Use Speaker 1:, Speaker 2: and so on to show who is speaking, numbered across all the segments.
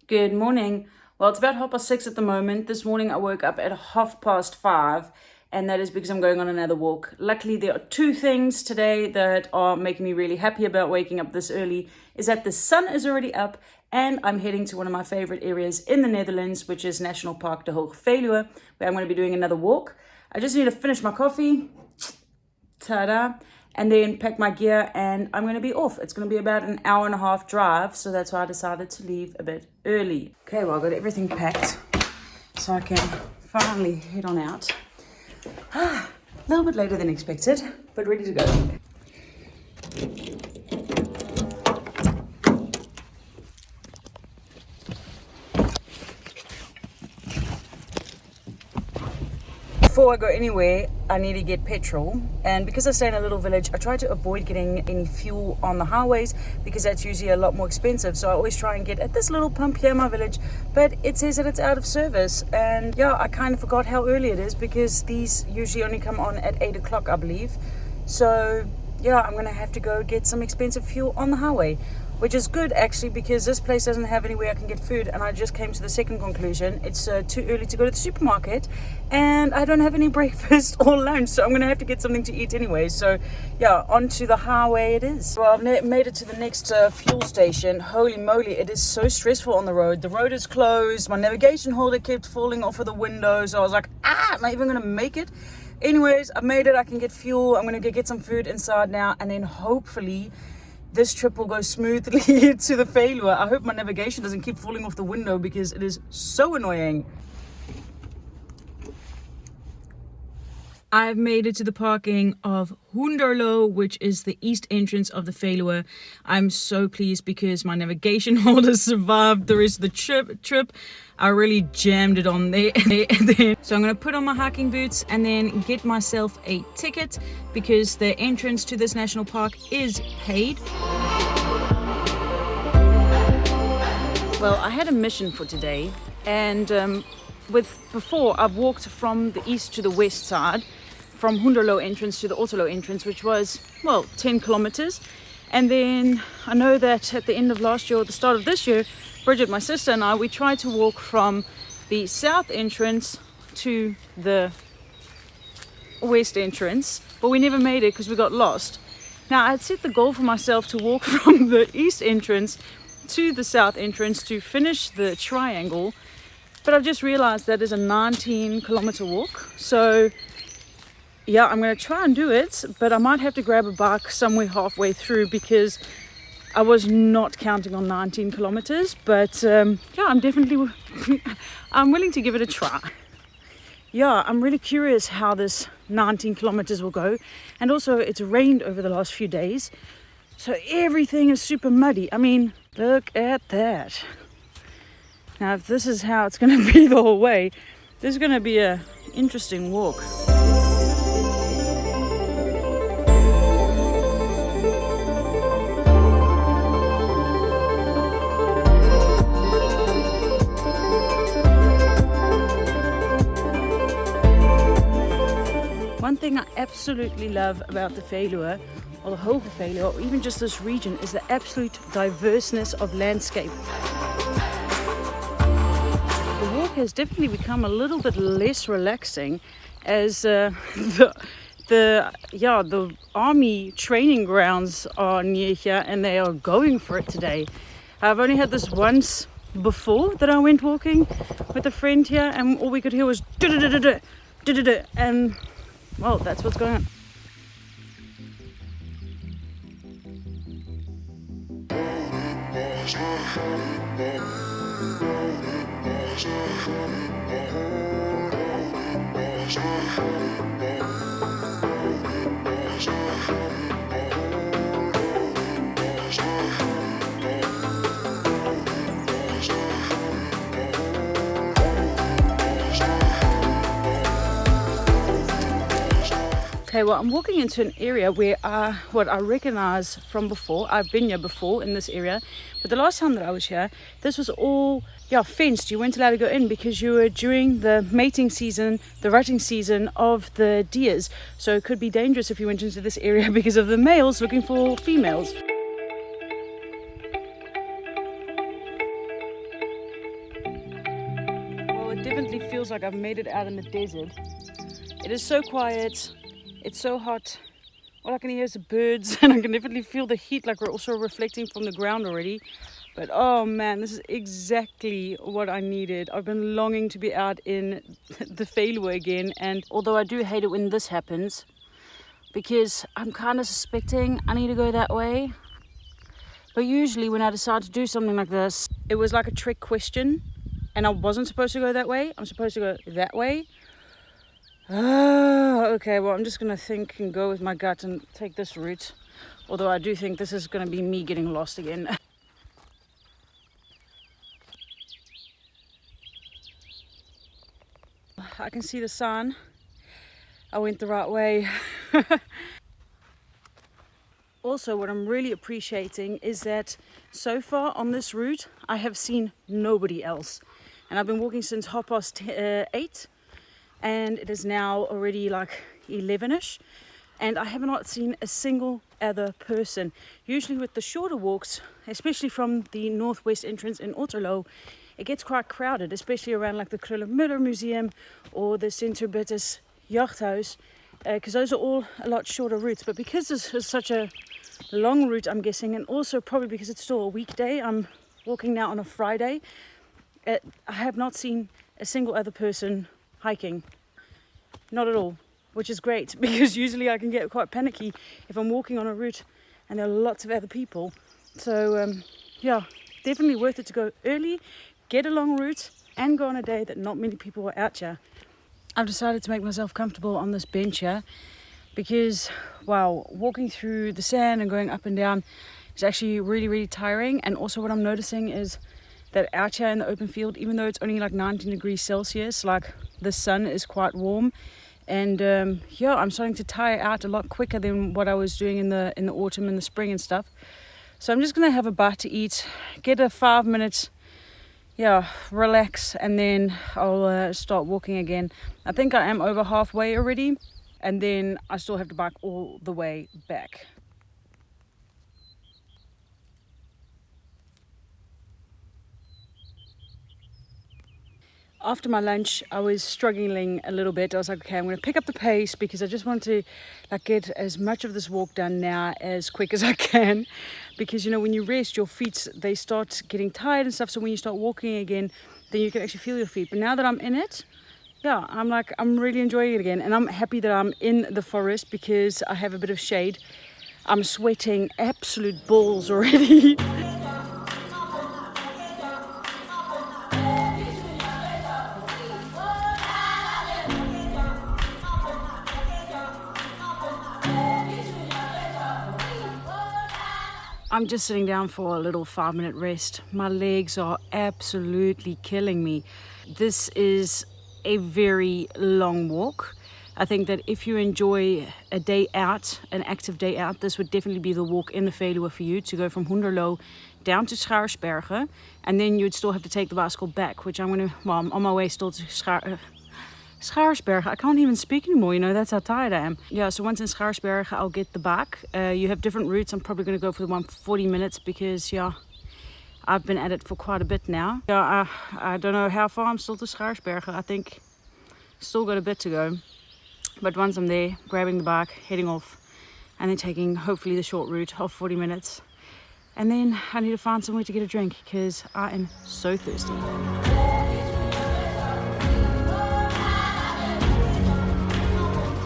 Speaker 1: Good morning. Well, it's about 6:30 at the moment. This morning I woke up at 5:30, and that is because I'm going on another walk. Luckily, there are two things today that are making me really happy about waking up this early, is that the sun is already up and I'm heading to one of my favorite areas in the Netherlands, which is National Park De Hoge Veluwe, where I'm going to be doing another walk. I just need to finish my coffee, ta-da, and then pack my gear and I'm going to be off. It's going to be about an hour and a half drive, so that's why I decided to leave a bit early. Okay, well, I got everything packed so I can finally head on out. A little bit later than expected, but ready to go. Before I go anywhere, I need to get petrol, and because I stay in a little village, I try to avoid getting any fuel on the highways because that's usually a lot more expensive. So I always try and get at this little pump here in my village, but it says that it's out of service. And yeah, I kind of forgot how early it is because these usually only come on at 8 o'clock, I believe. So yeah, I'm gonna have to go get some expensive fuel on the highway, which is good actually because this place doesn't have anywhere I can get food, and I just came to the second conclusion. It's too early to go to the supermarket and I don't have any breakfast or lunch, so I'm gonna have to get something to eat anyway. So yeah, onto the highway it is. Well, I've made it to the next fuel station. Holy moly, it is so stressful on the road. The road is closed, my navigation holder kept falling off of the window, so I was like, am I even gonna make it? Anyways, I made it. I can get fuel. I'm gonna go get some food inside now, and then hopefully this trip will go smoothly to the Veluwe. I hope my navigation doesn't keep falling off the window because it is so annoying. I've made it to the parking of Hoenderloo, which is the east entrance of the Veluwe. I'm so pleased because my navigation holder survived the rest of the trip. I really jammed it on there. So I'm going to put on my hiking boots and then get myself a ticket because the entrance to this national park is paid. Well, I had a mission for today, and before I've walked from the east to the west side, from Hoenderloo entrance to the Otterloo entrance, which was, well, 10 kilometers. And then I know that at the end of last year or the start of this year, Bridget, my sister, and I, we tried to walk from the south entrance to the west entrance, but we never made it because we got lost. Now, I had set the goal for myself to walk from the east entrance to the south entrance to finish the triangle, but I've just realized that is a 19-kilometer walk. So yeah, I'm going to try and do it, but I might have to grab a bike somewhere halfway through because I was not counting on 19 kilometers. But yeah, I'm willing to give it a try. Yeah, I'm really curious how this 19 kilometers will go. And also, it's rained over the last few days, so everything is super muddy. I mean, look at that. Now, if this is how it's going to be the whole way, this is going to be an interesting walk. One thing I absolutely love about the Veluwe, or the Hoge Veluwe, or even just this region, is the absolute diverseness of landscape. The walk has definitely become a little bit less relaxing as the army training grounds are near here and they are going for it today. I've only had this once before that I went walking with a friend here, and all we could hear was and well, that's what's going on. Okay, well, I'm walking into an area where I recognize from before. I've been here before in this area, but the last time that I was here, this was all fenced. You weren't allowed to go in because you were during the mating season, the rutting season of the deers. So it could be dangerous if you went into this area because of the males looking for females. it definitely feels like I've made it out in the desert. It is so quiet, it's so hot. All I can hear is the birds, and I can definitely feel the heat, like we're also reflecting from the ground already. But oh man, this is exactly what I needed. I've been longing to be out in the Veluwe again, and although I do hate it when this happens, because I'm kind of suspecting I need to go that way. But usually when I decide to do something like this, it was like a trick question, and I wasn't supposed to go that way. I'm supposed to go that way. Okay, well, I'm just gonna think and go with my gut and take this route. Although I do think this is gonna be me getting lost again. I can see the sun. I went the right way. Also, what I'm really appreciating is that so far on this route, I have seen nobody else. And I've been walking since 8:30, and it is now already like 11ish. And I have not seen a single other person. Usually with the shorter walks, especially from the northwest entrance in Hoenderloo, it gets quite crowded, especially around like the Krullenmuller Museum or the Sint-Hubertus Jachthuis, because those are all a lot shorter routes. But because this is such a long route, I'm guessing, and also probably because it's still a weekday, I'm walking now on a Friday, I have not seen a single other person hiking. Not at all. Which is great, because usually I can get quite panicky if I'm walking on a route and there are lots of other people. So yeah, definitely worth it to go early, get a long route, and go on a day that not many people are out here. I've decided to make myself comfortable on this bench here because, wow, walking through the sand and going up and down is actually really tiring. And also what I'm noticing is that out here in the open field, even though it's only like 19 degrees Celsius, like the sun is quite warm. And yeah, I'm starting to tire out a lot quicker than what I was doing in the autumn and the spring and stuff. So I'm just gonna have a bite to eat, get a 5 minutes, relax, and then I'll start walking again. I think I am over halfway already, and then I still have to bike all the way back. After my lunch, I was struggling a little bit. I was like, okay, I'm going to pick up the pace because I just want to like get as much of this walk done now as quick as I can. Because, you know, when you rest, your feet, they start getting tired and stuff. So when you start walking again, then you can actually feel your feet. But now that I'm in it, yeah, I'm really enjoying it again. And I'm happy that I'm in the forest because I have a bit of shade. I'm sweating absolute balls already. I'm just sitting down for a little 5-minute rest. My legs are absolutely killing me. This is a very long walk. I think that if you enjoy a day out, an active day out, this would definitely be the walk in the Veluwe for you, to go from Hoenderloo down to Schaarsbergen, and then you'd still have to take the bicycle back, which I'm on my way still to Schaarsbergen. I can't even speak anymore, you know, that's how tired I am. Yeah, so once in Schaarsbergen, I'll get the bike. You have different routes. I'm probably going to go for the one for 40 minutes because, yeah, I've been at it for quite a bit now. Yeah, I don't know how far I'm still to Schaarsbergen. I think still got a bit to go. But once I'm there, grabbing the bike, heading off, and then taking hopefully the short route of 40 minutes. And then I need to find somewhere to get a drink because I am so thirsty.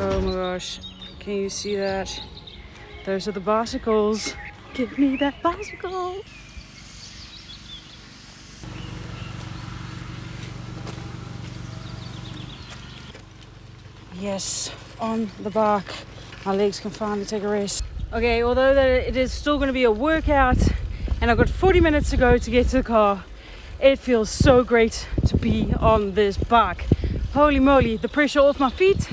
Speaker 1: Oh my gosh, can you see that? Those are the bicycles. Give me that bicycle. Yes, on the bike. My legs can finally take a rest. Okay, although it is still going to be a workout and I've got 40 minutes to go to get to the car, it feels so great to be on this bike. Holy moly, the pressure off my feet.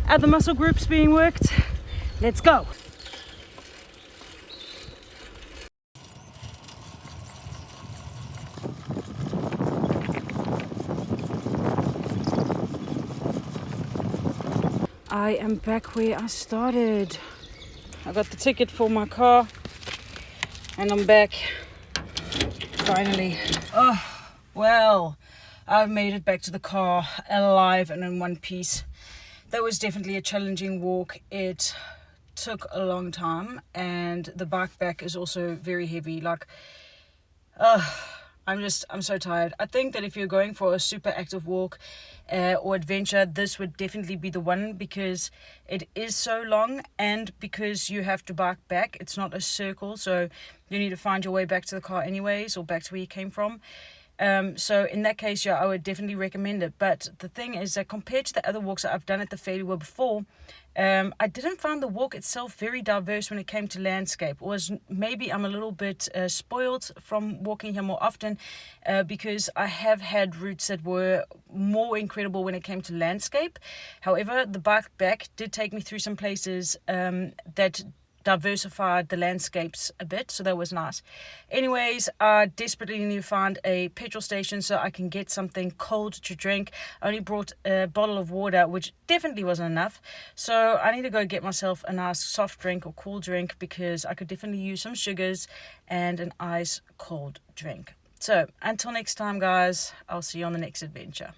Speaker 1: Other muscle groups being worked. Let's go. I am back where I started. I got the ticket for my car and I'm back finally. Oh, well, I've made it back to the car alive and in one piece. That was definitely a challenging walk. It took a long time, and the bike back is also very heavy. Like, I'm so tired. I think that if you're going for a super active walk or adventure, this would definitely be the one, because it is so long, and because you have to bike back. It's not a circle, so you need to find your way back to the car anyways, or back to where you came from. So in that case, yeah, I would definitely recommend it. But the thing is that compared to the other walks that I've done at the Veluwe before, I didn't find the walk itself very diverse when it came to landscape. Was maybe I'm a little bit spoiled from walking here more often, because I have had routes that were more incredible when it came to landscape. However, the bike back did take me through some places that diversified the landscapes a bit, so that was nice. Anyways, I desperately need to find a petrol station so I can get something cold to drink. I only brought a bottle of water, which definitely wasn't enough, so I need to go get myself a nice soft drink or cool drink, because I could definitely use some sugars and an ice cold drink. So until next time, guys, I'll see you on the next adventure.